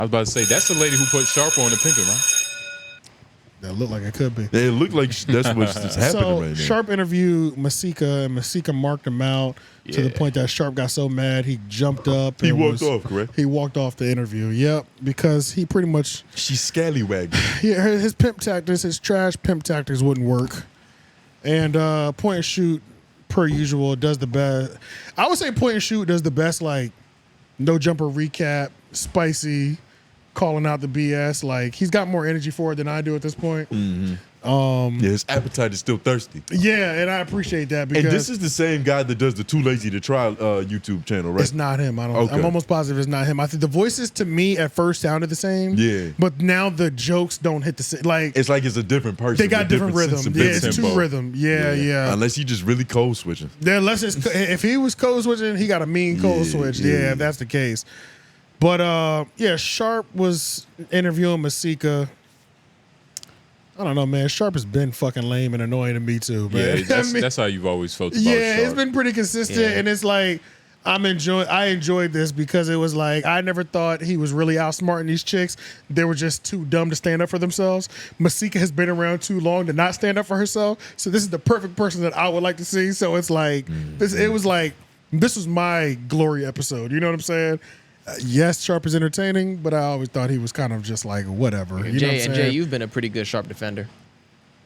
I was about to say, that's the lady who put Sharp on the pimping, right? That looked like it could be. It looked like that's what's happening right now. Sharp interviewed Masika, and Masika marked him out to the point that Sharp got so mad he jumped up. He walked off, correct? He walked off the interview. Yep, because he pretty much she's scallywagging. Yeah, his pimp tactics, his trash pimp tactics wouldn't work. And point and shoot, per usual, does the best. I would say point and shoot does the best, like no jumper recap, spicy, calling out the BS. Like he's got more energy for it than I do at this point. Mm-hmm. Yeah, his appetite is still thirsty. Yeah, and I appreciate that because and this is the same guy that does the Too Lazy to Try YouTube channel, right? It's not him. I'm almost positive it's not him. I think the voices to me at first sounded the same. Yeah, but now the jokes don't hit the same. Like it's a different person. They got different rhythm. Yeah, it's two rhythm. Yeah. Unless he just really code switching. Yeah, unless if he was code switching, he got a mean code switch. Yeah, if that's the case. But yeah, Sharp was interviewing Masika. I don't know, man. Sharp has been fucking lame and annoying to me too, man. Yeah, that's how you've always felt about Sharp. It's been pretty consistent, and it's like I enjoyed this because it was like I never thought he was really outsmarting these chicks. They were just too dumb to stand up for themselves. Masika has been around too long to not stand up for herself, so this is the perfect person that I would like to see. So it's like it was like this was my glory episode. You know what I'm saying? Yes, Sharp is entertaining, but I always thought he was kind of just like whatever. You know what I'm saying? Jay, you've been a pretty good Sharp defender.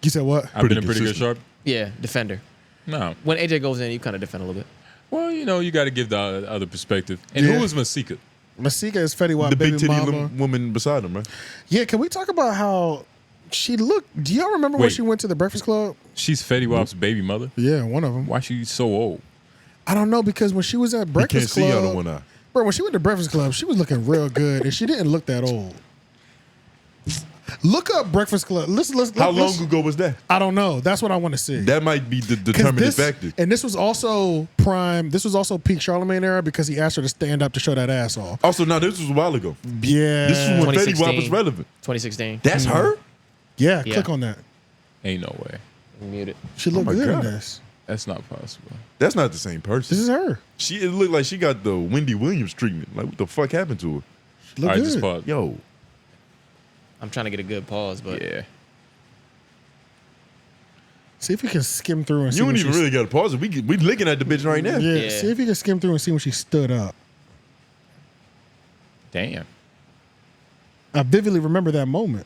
You said what? I've been a pretty good Sharp? Yeah, defender. No. When AJ goes in, you kind of defend a little bit. Well, you got to give the other perspective. And who is Masika? Masika is Fetty Wap, the baby big titty mama. woman beside him, right? Yeah, can we talk about how she looked? Do y'all remember when she went to the Breakfast Club? She's Fetty Wap's baby mother? Yeah, one of them. Why is she so old? I don't know, because when she was at Breakfast Club, you can't see out of one eye. Bro, when she went to Breakfast Club, she was looking real good, and she didn't look that old. Look up Breakfast Club. How long ago was that? I don't know. That's what I want to see. That might be the determining factor. And this was also prime. This was also peak Charlamagne era because he asked her to stand up to show that ass off. Also, now this was a while ago. Yeah, this is when Fetty Wap was relevant. 2016. That's her. Yeah, click on that. Ain't no way. Mute it. She looked good in this. That's not possible. That's not the same person. This is her. It looked like she got the Wendy Williams treatment. Like, what the fuck happened to her? She looked good. Just pause. Yo. I'm trying to get a good pause, but yeah. See if you can skim through and see. You don't even really got to pause it. We looking at the bitch right now. Yeah. See if you can skim through and see when she stood up. Damn. I vividly remember that moment.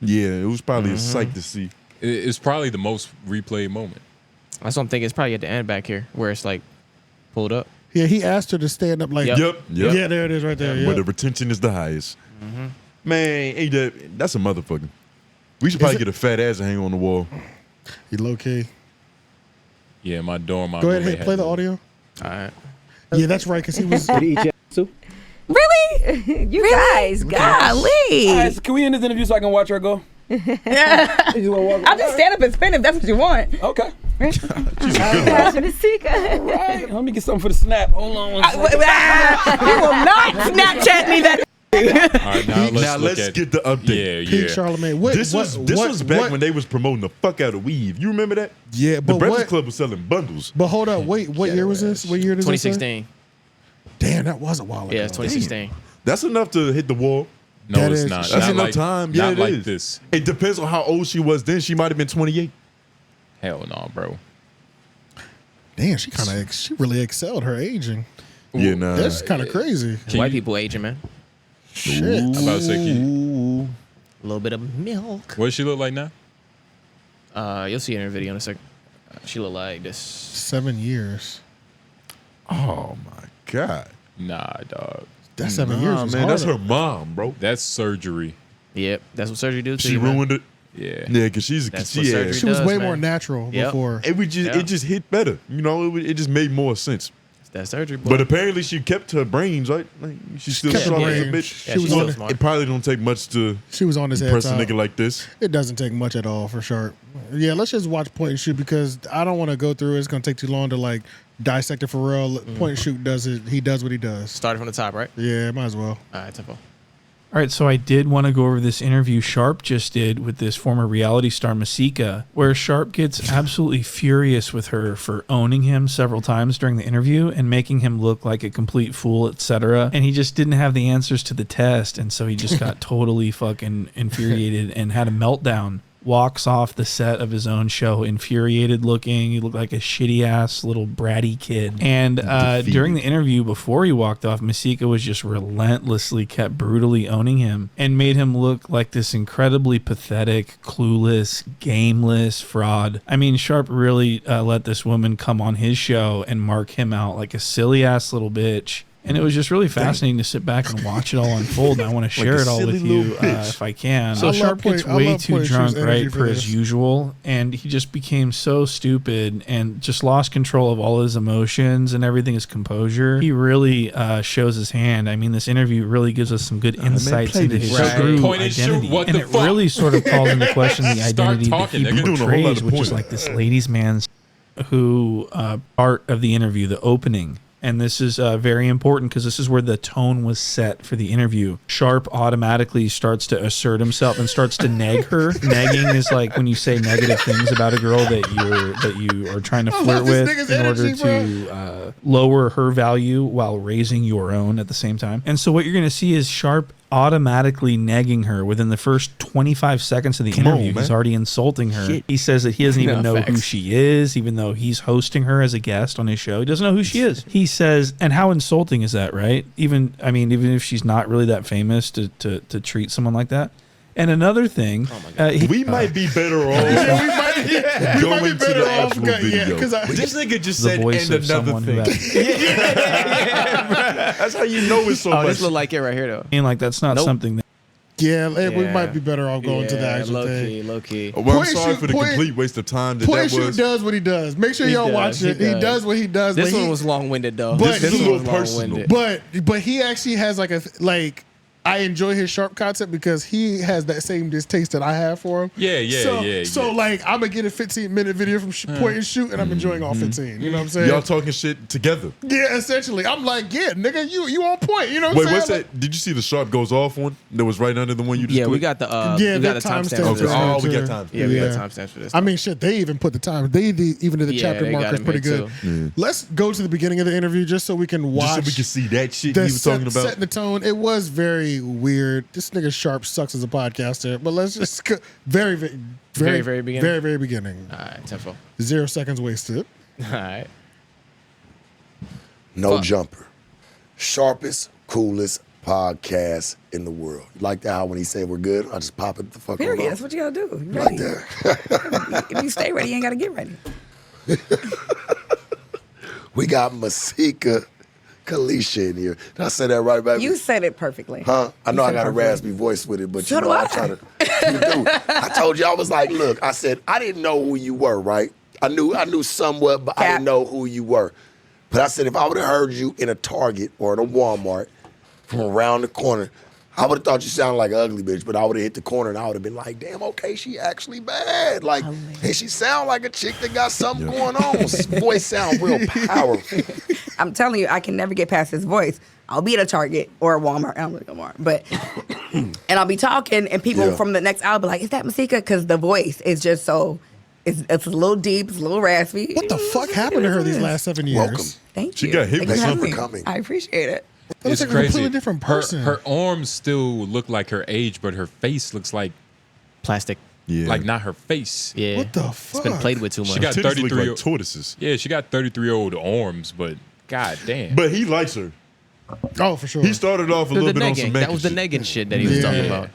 Yeah, it was probably a sight to see. It's probably the most replayed moment. That's what I'm thinking. It's probably at the end back here where it's like pulled up. Yeah, he asked her to stand up like. Yep. Yeah, there it is right there. Where the retention is the highest. Man, ain't that's a motherfucker. We should probably get a fat ass and hang on the wall. You low key. Yeah, my dorm. Go ahead, play the audio. All right. Yeah, that's right, because he was. Really? You guys, golly. All right, so can we end this interview so I can watch her go? Yeah. I'll just stand up and spin if that's what you want. Okay. Masika. All right, let me get something for the snap. Hold on one second. You will not Snapchat me that. All right, now let's get the update. Yeah. Peak Charlamagne. This was back when they was promoting the fuck out of weave. You remember that? Yeah, but the Breakfast Club was selling bundles. But hold up, wait, what year was this? What year did this? 2016. Damn, that was a while ago. Yeah, it's 2016. That's enough to hit the wall. No, it's not. That's enough time. Yeah, not it like is. this. It depends on how old she was then. She might have been 28. Hell no, bro. Damn, she really excelled her aging. Yeah, nah. That's kind of crazy. White people aging, man. Shit. I'm about to say, a little bit of milk. What does she look like now? You'll see it in her video in a second. She look like this. 7 years. Oh my god. Nah, dog. That 7 years was man. hard. That's her mom, bro. That's surgery. Yep, that's what surgery do to She you, ruined it. Yeah. Yeah, because she was way more natural before. It just hit better. You know, it just made more sense. That surgery, boy. But apparently she kept her brains, right? Like, she still kept her sharp as a brains. bitch. Yeah, she was on It probably don't take much to She was on his head impress a top. nigga like this. It doesn't take much at all for sure. Yeah, let's just watch Point and Shoot because I don't want to go through it. It's going to take too long to like dissect it for real. Point and Shoot does it. He does what he does. Started from the top, right? Yeah, might as well. All right, tempo. All right, so I did want to go over this interview Sharp just did with this former reality star Masika, where Sharp gets absolutely furious with her for owning him several times during the interview and making him look like a complete fool, etc. And he just didn't have the answers to the test, and so he just got totally fucking infuriated and had a meltdown. Walks off the set of his own show, infuriated looking. He looked like a shitty ass little bratty kid. And during the interview, before he walked off, Masika was just relentlessly kept brutally owning him and made him look like this incredibly pathetic, clueless, gameless fraud. I mean, Sharp really let this woman come on his show and mark him out like a silly ass little bitch. And it was just really fascinating to sit back and watch it all unfold. And I want to share it all with you if I can. So Sharp gets way too drunk, right, per his usual. And he just became so stupid and just lost control of all his emotions and everything, his composure. He really shows his hand. I mean, this interview really gives us some good insights into his true identity. And it really sort of calls into question the identity that he portrays, which is like this ladies' man who part of the interview, the opening. And this is very important because this is where the tone was set for the interview. Sharp automatically starts to assert himself and starts to neg her. Negging is like when you say negative things about a girl that you are trying to flirt with in order to lower her value while raising your own at the same time. And so what you're going to see is Sharp automatically negging her within the first 25 seconds of the interview. He's already insulting her. Shit. He says that he doesn't even know who she is, even though he's hosting her as a guest on his show. He doesn't know who she is. He says, and how insulting is that, right? Even if she's not really that famous to treat someone like that. And another thing, we might be better off. Going to the actual video. This nigga just said and another thing. That's how you know it's so much. This look like it right here though. And like that's not something that. Yeah, we might be better off going to the actual thing. Low key. Well, I'm sorry for the complete waste of time. Point Shoot does what he does. Make sure y'all watch it. He does what he does. This one was long-winded though. This one was long-winded. But he actually has I enjoy his Sharp concept because he has that same distaste that I have for him. So like, I'm gonna get a 15-minute video from Point and Shoot, and I'm enjoying all 15. You know what I'm saying? Y'all talking shit together. Yeah, essentially. I'm like, yeah, nigga, you on point. You know what I'm saying? Wait, what's that? Did you see the Sharp goes off one that was right under the one you just clicked? We got the timestamps. Okay. We got timestamps. Yeah, we got timestamps for this. I mean, shit, they even put the time. They even did the chapter markers pretty good. Let's go to the beginning of the interview just so we can watch. Just so we can see that shit he was talking about. Setting the tone. It was very weird. This nigga Sharp sucks as a podcaster, but let's just go very beginning. Very beginning. All right, 10-4. 0 seconds wasted. All right. No jumper. Sharpest, coolest podcast in the world. You like that how when he said we're good, I just pop it the fuck Period. on. That's what you gotta do. You Right ready. there. If you stay ready, you ain't gotta get ready. We got Masika 𝔓𝔦𝔐𝔓𝔦𝔑 in here. Did I say that right, baby? You said it perfectly. Huh? I know I got a perfectly. raspy voice with it, but So you know, do I try to. You do. I told you, I was like, look, I said, I didn't know who you were, right? I knew somewhat, but I didn't know who you were. But I said, if I would have heard you in a Target or in a Walmart from around the corner, I would have thought you sounded like an ugly bitch, but I would have hit the corner and I would have been like, damn, okay, she actually bad. Like, and she sound like a chick that got something going on. His voice sound real powerful. I'm telling you, I can never get past his voice. I'll be at a Target or a Walmart. I don't really go Walmart, but and I'll be talking, and people from the next aisle be like, "Is that Masika?" Because the voice is just so it's a little deep, it's a little raspy. What the fuck happened to her these last 7 years? Welcome. Thank you. She got hit with something coming. I appreciate it. It's like crazy. A completely different person. Her arms still look like her age, but her face looks like Plastic. like not her face. Yeah. What the fuck? It's been played with too much. She got Titties look 33 like tortoises. Yeah, she got 33-year-old arms, but god damn. But he likes her. Oh, for sure. He started off a little bit on some That was the shit. negging shit that he was talking about.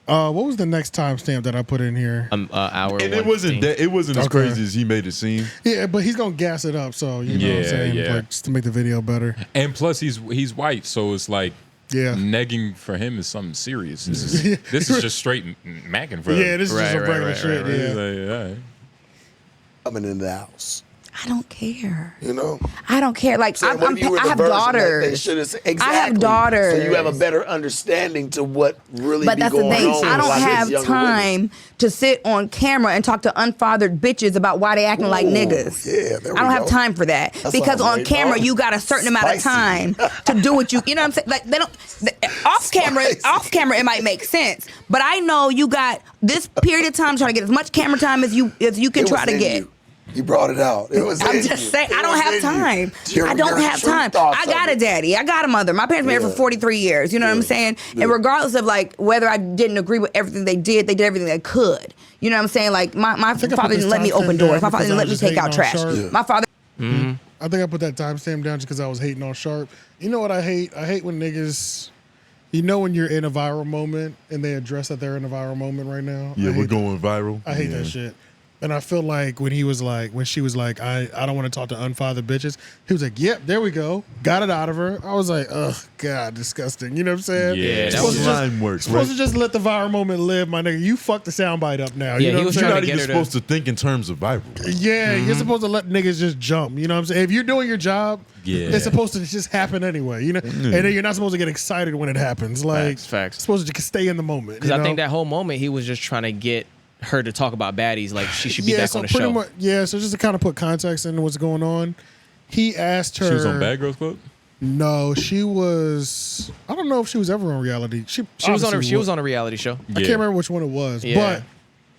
What was the next timestamp that I put in here? Hour. And it wasn't as Okay. crazy as he made it seem. Yeah, but he's gonna gas it up, so you know what I'm saying, like, just to make the video better. And plus he's white, so it's like negging for him is something serious. This is just straight macking for him. Yeah, this is just a regular shit. Yeah. Like, all right. Coming in the house. I don't care. You know, I don't care. Like so I have daughters. They should have said, exactly. I have daughters. So you have a better understanding to what really But be that's the going thing. on. I don't with have younger time women. to sit on camera and talk to unfathered bitches about why they acting like niggas. Yeah, there we I don't have go. time for that. That's Because what I'm on waiting camera on. you got a certain amount of Spicy. time to do what you know what I'm saying? Like they don't off camera it might make sense. But I know you got this period of time to try to get as much camera time as you can It try was to in get. You brought it out. It was. I'm in just you. saying, It I don't was have in you. time. Your- I don't your have true time. thoughts I got of a it. daddy. I got a mother. My parents married for 43 years. You know what I'm saying? And regardless of like whether I didn't agree with everything they did everything they could. You know what I'm saying? Like my father didn't let me open doors. My father didn't let me take out trash. My father. I think I put that timestamp down just because I was hating on Sharp. You know what I hate? I hate when niggas. You know when you're in a viral moment and they address that they're in a viral moment right now. Yeah, we're going viral. I hate that shit. And I feel like when she was like, I don't want to talk to unfathered bitches, he was like, yep, there we go. Got it out of her. I was like, ugh, God, disgusting. You know what I'm saying? Yeah, that was line work. Supposed to just let the viral moment live, my nigga. You fucked the soundbite up now. Yeah, you know he what was I'm You're saying? not even supposed to think in terms of viral. Yeah, you're supposed to let niggas just jump. You know what I'm saying? If you're doing your job, it's supposed to just happen anyway. You know, and then you're not supposed to get excited when it happens. Like, facts. It's supposed to just stay in the moment. Because I think that whole moment he was just trying to get her to talk about baddies, like she should be back on the pretty show. much, so just to kind of put context into what's going on, he asked her. She was on Bad Girls Club? No, she was. I don't know if she was ever on reality. She was on a reality show. I can't remember which one it was, but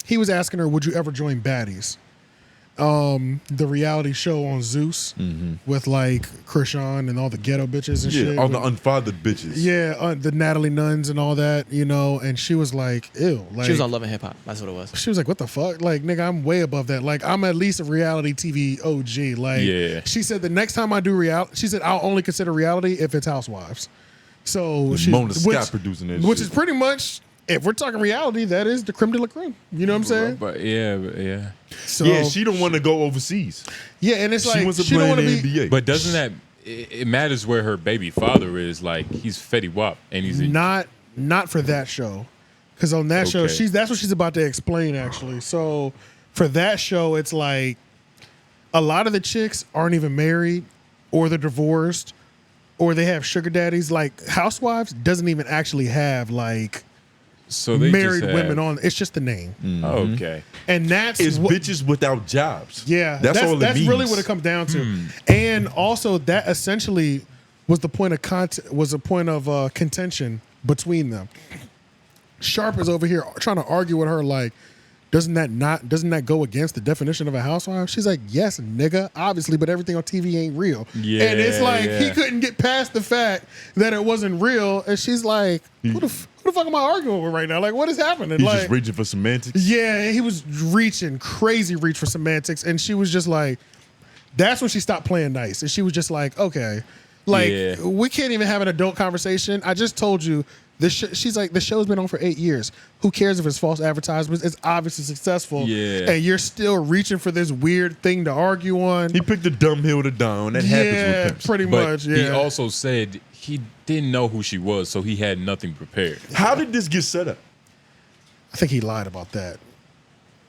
he was asking her, "Would you ever join Baddies?" The reality show on Zeus with like Krishan and all the ghetto bitches and shit. all the unfathered bitches. Yeah, the Natalie Nuns and all that, you know. And she was like, "Ew." Like, She was on Love and Hip Hop. That's what it was. she was like, "What the fuck?" Like, nigga, I'm way above that. Like, I'm at least a reality TV OG. Like, she said the next time I do reality, she said I'll only consider reality if it's Housewives. So she's Mona Scott producing that which shit. is pretty much, if we're talking reality, that is the creme de la creme. You know what I'm saying? But yeah. So yeah, she don't want to go overseas. Yeah, and it's She like wants to she don't play want in to the be. NBA. But doesn't that it matters where her baby father is? Like he's Fetty Wap and he's Not for that show, because on that show Okay. that's what she's about to explain actually. So for that show, it's like a lot of the chicks aren't even married, or they're divorced, or they have sugar daddies. Like Housewives doesn't even actually have like so they married just have, women on. It's just the name. Oh, okay. And that's It's what, bitches without jobs. yeah, that's all it that's means. really what it comes down to. And also that essentially was the point of contention between them. Sharp is over here trying to argue with her like, doesn't that go against the definition of a housewife? She's like, yes, nigga, obviously, but everything on TV ain't real. Yeah, and it's like he yeah. couldn't get past the fact that it wasn't real, and she's like, who the fuck am I arguing with right now? Like, what is happening? He's like, just reaching for semantics. yeah, he was crazy reach for semantics, and she was just like, that's when she stopped playing nice, and she was just like, okay, like we can't even have an adult conversation. I just told you this. She's like, the show's been on for 8 years. Who cares if it's false advertisements? It's obviously successful. Yeah, and you're still reaching for this weird thing to argue on. He picked the dumb hill to die on. That happens with pimps. pretty But much. he Yeah. also said he didn't know who she was, so he had nothing prepared. How did this get set up? I think he lied about that.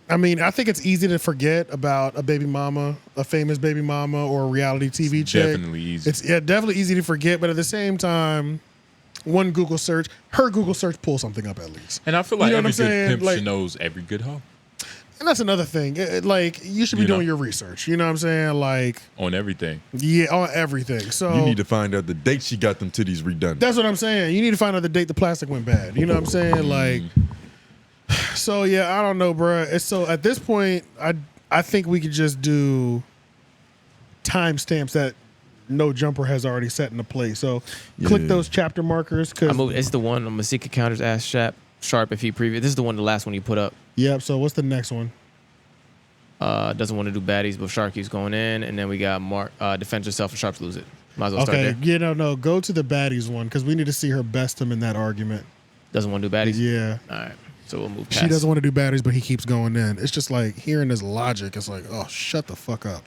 I mean, I think it's easy to forget about a baby mama, a famous baby mama, or a reality TV chick. Definitely easy. It's definitely easy to forget, but at the same time, her Google search pulls something up at least. And I feel like You know every what I'm good saying? pimp Like- knows every good hoe And that's another thing. Like, you should be doing your research. You know what I'm saying? Like, on everything. yeah, on everything. So You need to find out the date she got them titties redone. that's what I'm saying. You need to find out the date the plastic went bad. You know what I'm saying? Like, so yeah, I don't know, bruh. It's so at this point, I think we could just do timestamps that No Jumper has already set into place. So click those chapter markers because It's the one on Masika counters ass Sharp if he previous. This is the one, the last one you put up. Yep. So what's the next one? Doesn't want to do baddies, but Shark keeps going in, and then we got Mark defends herself and Sharps lose it. Might as well start Okay. there. Yeah. No. Go to the baddies one because we need to see her best him in that argument. Doesn't want to do baddies. Yeah. All right. So we'll move past. She doesn't want to do baddies, but he keeps going in. It's just like hearing this logic. It's like, oh, shut the fuck up.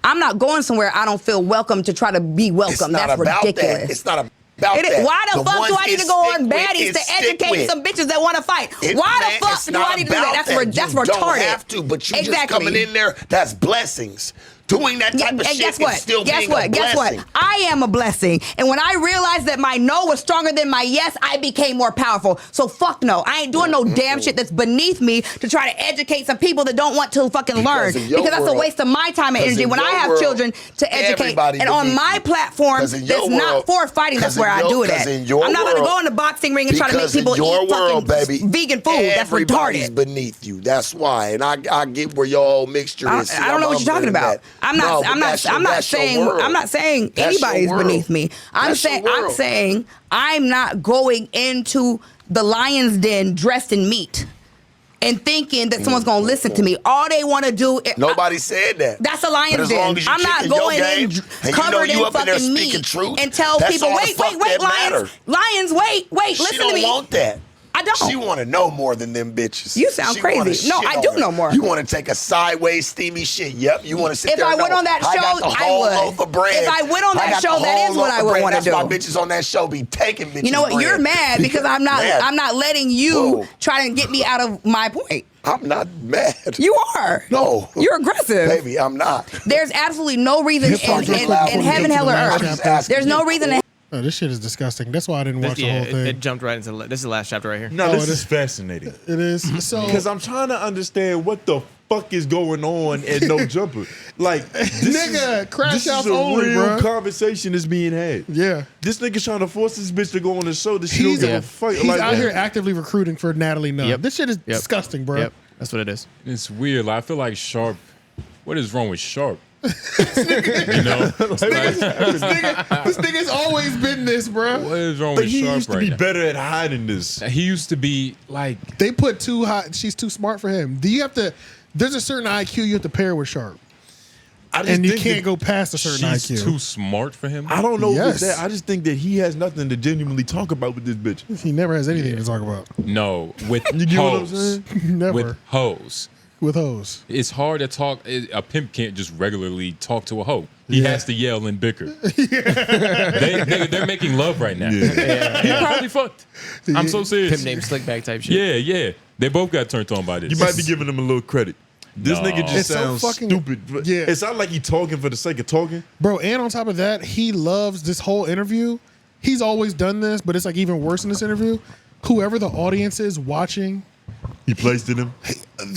I'm not going somewhere I don't feel welcome to try to be welcome. It's not That's about ridiculous. that. It's not a. Why the fuck do I need to go on baddies to educate some bitches that want to fight? Why the fuck do I need to do that? That's retarded. You don't have to, but you just coming in there, that's blessings. Doing that type of shit guess what? is still being a blessing. Guess what? I am a blessing. And when I realized that my no was stronger than my yes, I became more powerful. So fuck no. I ain't doing no damn shit that's beneath me to try to educate some people that don't want to fucking learn. Because that's a waste of my time and energy when I have children to educate. And on my platform that's not for fighting, that's where I do it at. I'm not going to go in the boxing ring and try to make people eat fucking vegan food. That's retarded. Beneath you. That's why. And I get where your whole mixture is. I don't know what you're talking about. I'm not saying anybody's beneath me. I'm saying I'm not going into the lion's den dressed in meat and thinking that someone's gonna listen to me. All they want to do is nobody said that. That's a lion's den. I'm not going in covered in fucking meat and tell people, wait, lions, wait, listen to me. She don't want that. I don't. She want to know more than them bitches. You sound crazy. No, I do know more. You want to take a sideways steamy shit. Yep. You want to sit there. If I went on that show, I would. If I went on that show, that is what I would want to do. That's why bitches on that show be taking bitches. You know what? You're mad because I'm not letting you try to get me out of my point. I'm not mad. You are. No. You're aggressive. Baby, I'm not. There's absolutely no reason in heaven, hell, or earth. There's no reason. Oh, this shit is disgusting. That's why I didn't watch the whole thing. It jumped right into this is the last chapter right here. No, this is fascinating. It is. So because I'm trying to understand what the fuck is going on at No Jumper. Like, Crash House is a only, real bro. conversation that's being had. Yeah. This nigga trying to force this bitch to go on the show that she don't give a fuck. He's out here actively recruiting for Natalie Nunn. Yep. This shit is disgusting, bro. Yep. That's what it is. It's weird. Like, I feel like Sharp. What is wrong with Sharp? You know, this nigga's always been this, bro. What is wrong with Sharp? He used to be now? better at hiding this. He used to be like they put too hot. She's too smart for him. Do you have to? There's a certain IQ you have to pair with Sharp, and you can't go past a certain IQ. She's too smart for him. I don't know if it's that. I just think that he has nothing to genuinely talk about with this bitch. He never has anything to talk about. No, with you get what I'm saying? Never with hoes. With hoes. It's hard to talk. A pimp can't just regularly talk to a hoe. He has to yell and bicker. They're making love right now. Yeah. He probably fucked. I'm so serious. Pimp named Slickback type shit. Yeah. They both got turned on by this. You might be giving him a little credit. This nigga just sounds so fucking stupid. Yeah. It sounds like he talking for the sake of talking. Bro, and on top of that, he loves this whole interview. He's always done this, but it's like even worse in this interview. Whoever the audience is watching, he placed in him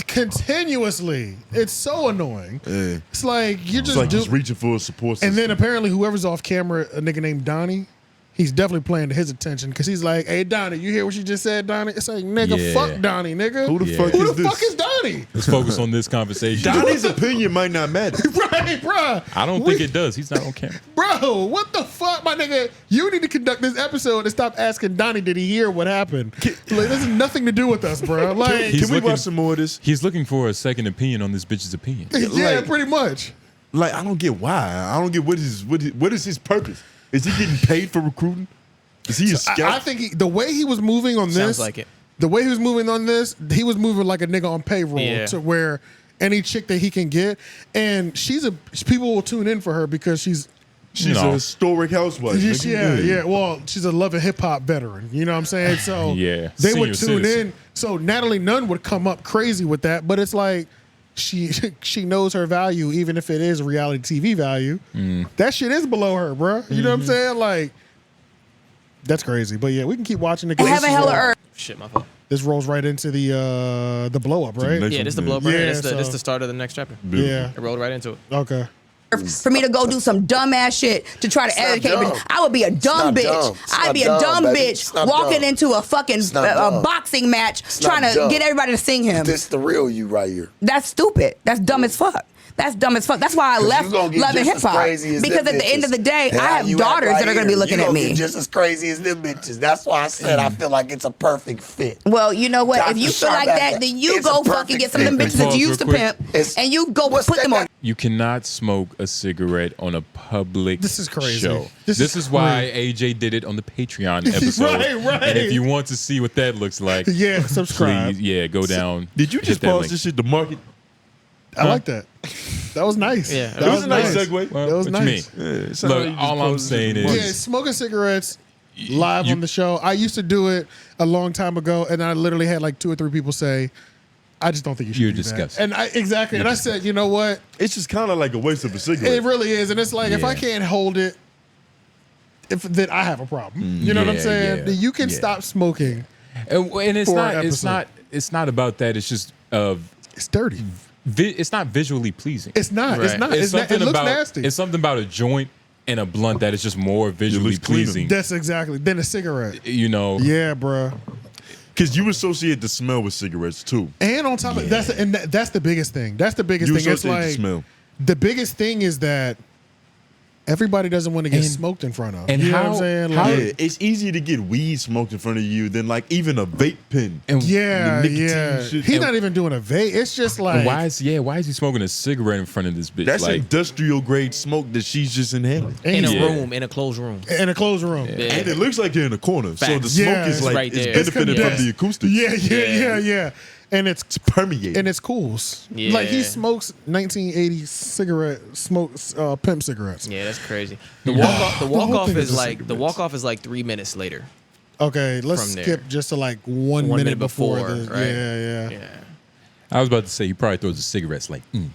continuously. It's so annoying. Yeah. It's like you're just he's reaching for a support system. And then apparently whoever's off camera, a nigga named Donnie, he's definitely playing to his attention because he's like, "Hey Donnie, you hear what you just said, Donnie?" It's like, nigga, fuck Donnie, nigga. Who the fuck is Donnie? Let's focus on this conversation. Donnie's opinion might not matter. Right, bro. I don't think it does. He's not on camera. Bro, what the fuck, my nigga? You need to conduct this episode and stop asking Donnie, did he hear what happened? Like, this has nothing to do with us, bro. Like, can we watch some more of this? He's looking for a second opinion on this bitch's opinion. Yeah, pretty much. Like, I don't get why. I don't get what is his purpose? Is he getting paid for recruiting? Is he a scout? I think the way he was moving on this, sounds like it. The way he was moving on this, he was moving like a nigga on payroll to where any chick that he can get, and people will tune in for her because she's a historic housewife. Yeah. Well, she's a love and hip hop veteran. You know what I'm saying? So they would tune in. So Natalie Nunn would come up crazy with that, but it's like she knows her value, even if it is reality TV value. That shit is below her, bro. You know what I'm saying? Like. That's crazy, but yeah, we can keep watching it. Heaven, hell, or earth. Shit, my fault. This rolls right into the blow up, right? Yeah, this is the blow up. Right? This is the start of the next chapter. Yeah, it rolled right into it. Okay. For me to go do some dumbass shit to try to educate me, I would be a dumb bitch. I'd be a dumb bitch walking into a fucking boxing match trying to get everybody to sing him. This the real you right here. That's stupid. That's dumb as fuck. That's dumb as fuck. That's why I left Love and Hip Hop. Because at the end of the day, I have daughters that are going to be looking at me. Get just as crazy as them bitches. That's why I said I feel like it's a perfect fit. Well, you know what? If you feel like that, then you go fucking get some of them bitches that you used to pimp, and you go put them on. You cannot smoke a cigarette on a public This is crazy. show. This is why AJ did it on the Patreon episode. Right. And if you want to see what that looks like, subscribe. Please, go down. Did you just pause this shit to market? I like that. That was nice. Yeah, that was a nice segue. Well, that was what nice. you mean? Look, all I'm saying is, smoking cigarettes live on the show. I used to do it a long time ago, and I literally had like 2 or 3 people say, I just don't think you should. You're do disgusting. that. And I said, you know what? It's just kind of like a waste of a cigarette. It really is. And it's like, if I can't hold it, then I have a problem. You know what I'm saying? You can stop smoking. And it's not about that. It's just it's dirty. It's not visually pleasing. It's not. Right. It's not. It looks about, nasty. It's something about a joint and a blunt that is just more visually pleasing. That's exactly. Than a cigarette. You know. Yeah, bro. Because you associate the smell with cigarettes too. And on top of that's the biggest thing. That's the biggest thing. It's like the smell. The biggest thing is that everybody doesn't want to get smoked in front of. And you know what I'm saying? It's easier to get weed smoked in front of you than like even a vape pen. Yeah. Shit. He's not even doing a vape. It's just like why is he smoking a cigarette in front of this bitch? That's like, industrial grade smoke that she's just inhaling. In a room, in a closed room. In a closed room. And it looks like you're in a corner. So the smoke is like right it's there. benefiting from the acoustics. Yeah. And it's permeating. And it's cools. Yeah. Like he smokes 1980 pimp cigarettes. Yeah, that's crazy. The walk off is like 3 minutes later. Okay, let's From there. skip just to like 1 minute before. right? Yeah. I was about to say he probably throws the cigarettes like. He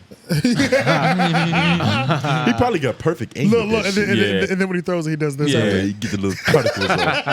probably got perfect aim. Look, and then when he throws it, he does this. Yeah, he get the little particles off.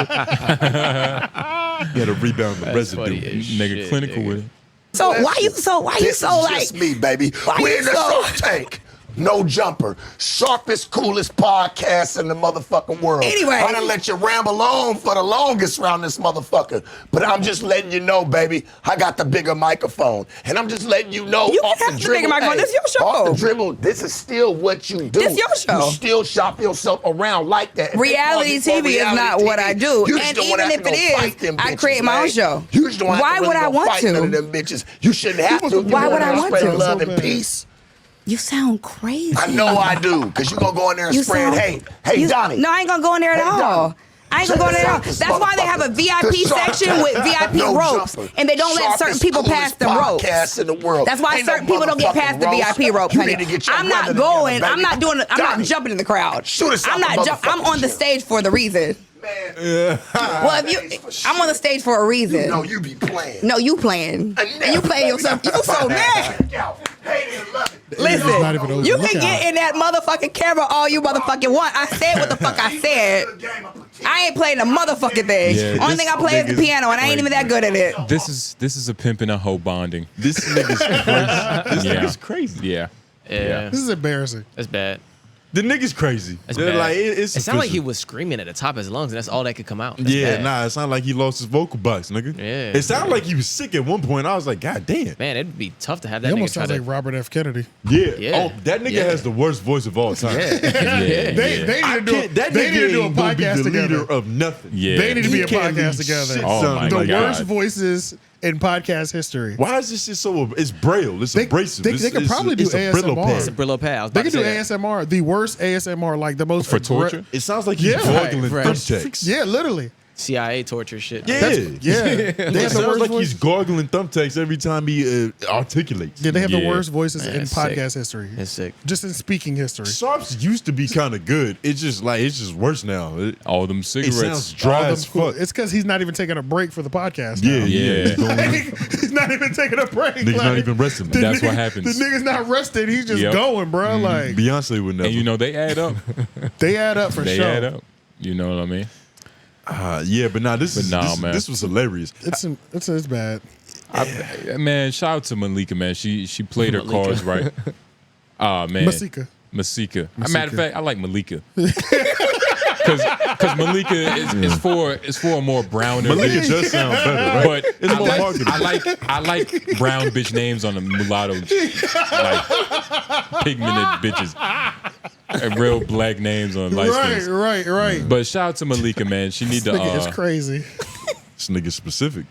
He had to rebound the residue. Nigga clinical with it. So why you so This like is just me, baby. Why We're you in the so- Shark Tank. No jumper. Sharpest, coolest podcast in the motherfucking world. Anyway. I done let you ramble on for the longest round this motherfucker. But I'm just letting you know, baby, I got the bigger microphone. And I'm just letting you know You off can the have the dribble. bigger microphone. This your show. Off the dribble, this is still what you do. This your show. You still shop yourself around like that. If they Reality call you for TV is reality not what I do. you just And don't wanna even have if to it go is, fight them I bitches, create my own man. show. You just don't have Why to would I want fight to? none of them bitches. You shouldn't have to. Why would I want spread to? love So and bad. peace. You sound crazy. I know I do, because you're going to go in there and You spread sound- hate. Hey, Donnie. No, I ain't gonna go in there at Hey, all. Donnie. I ain't gonna go in there at all. Check this That's why they have a motherfucker. VIP The Shark section Tank. with VIP No ropes, jumper. and they don't let certain Sharpest, people coolest pass the ropes. podcast in the world. That's why Ain't no certain people don't get past the motherfucking VIP ropes, You honey. need to get your I'm not brother going. together, I'm baby. not doing. I'm not Donnie, jumping in the crowd. shoot us I'm out not. the I'm on the motherfucking stage for the reason. Well, if you, I'm on the stage for a reason. No, you be playing. No, you playing. And you playing yourself. You so mad. not even over. Listen, you Look can out. get in that motherfucking camera all you motherfucking want. I said what the fuck I said. I ain't playing the motherfucking thing. Yeah, Only this thing I play is the nigga's piano, and I ain't even that good at it. This is a pimp and a hoe bonding. This nigga's crazy. This Yeah. nigga's crazy. Yeah. Yeah, This is embarrassing. that's bad. The nigga's crazy. That's They're bad. like, it's It sounded like he official. was screaming at the top of his lungs, and that's all that could come out. That's Yeah, bad. nah, it sounded like he lost his vocal box, nigga. Yeah. It sounded like he was sick at one point. I was like, God damn. Man, it'd be tough to have He that nigga almost try sounds to. like Robert F. Kennedy. Yeah. Yeah. Oh, that nigga Yeah. has the worst voice of all time. Yeah. They need I to do. can't, that They need nigga to do a ain't gonna be podcast the leader together. of nothing. Yeah. They need to be a He can't podcast lead together. shit, Oh son. my The God. worst voices in podcast history. Why is this shit so? It's braille. It's They- abrasive. they It's- could it's- probably do it's a Brillo ASMR. pad. It's a Brillo pad. I was They about can to do say that. ASMR, the worst ASMR, like the most For torture? It sounds like he's Yeah. gargling Right. thumbtacks. Yeah, literally. CIA torture shit. Yeah. Yeah, they It have the sounds worst like voices. he's gargling thumbtacks every time he articulates. Yeah, they have the Yeah. worst voices Man, in it's podcast sick. history. It's sick. Just in speaking history. Sharps used to be kind of good. It's just worse now. All them It cigarettes. sounds dry All them as cool- fuck. It's because he's not even taking a break for the podcast. Yeah, now. yeah. He's not even taking a break. Niggas not even resting. the That's what nigga- happens. The nigga's not resting. He's just Yep. going, bro. Like Beyonce would never. And you know they add up. they add up for They sure. add up. You know what I mean? Yeah, but nah, this man. this was hilarious. It's bad. Man, shout out to Malika, man. She played her cards right. Ah, man. Masika. Masika. Matter of fact, I like Malika. Because Malika is for a more browner Malika bitch. does sound better, right? But It's more marketable. I like brown bitch names on the mulatto, like pigmented bitches, and real black names on light skins. Right. But shout out to Malika, man. She need This nigga to. is crazy. This nigga specific.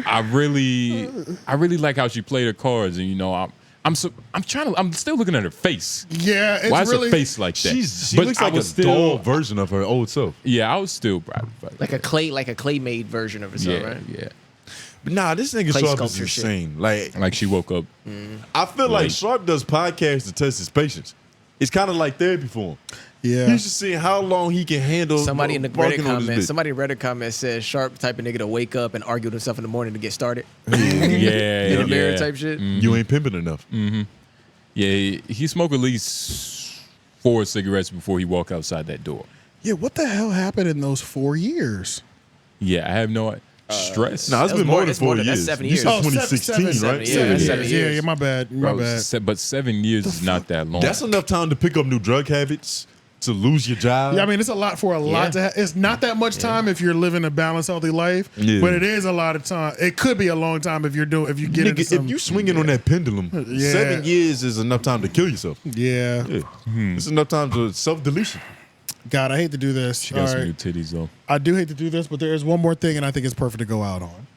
I really like how she played her cards, and you know, I'm still looking at her face. Yeah, it's Why is really her face like that? She But looks I like a was doll version of her old self. Yeah, I was still proud of her. Like a clay made version of herself, Yeah, right? yeah. But nah, this nigga Clay Sharp is sculpture shit. insane. Like Like she woke up. I feel like Late. Sharp does podcasts to test his patience. it's kind of like therapy for him. Yeah. He's just seeing how long he can handle. Somebody in the Reddit comment, comment. says Sharp type of nigga to wake up and argue with himself in the morning to get started. Yeah, in the mirror type shit. You ain't pimping enough. Yeah, he smoked at least 4 cigarettes before he walked outside that door. Yeah, what the hell happened in those 4 years? Yeah, I have no stress. No, it's been more than 4 years. That's 7 years. You said 2016, right? 7 years. 7 years. Yeah, my bad. My bad. But 7 years is not that long. That's enough time to pick up new drug habits, to lose your job. Yeah, I mean, it's a lot for a lot to have. It's not that much time if you're living a balanced, healthy life, but it is a lot of time. It could be a long time if you get into some, if you swinging on that pendulum, 7 years is enough time to kill yourself. Yeah. It's enough time to self-deletion. God, I hate to do this. She got some new titties, though. I do hate to do this, but there is one more thing, and I think it's perfect to go out on.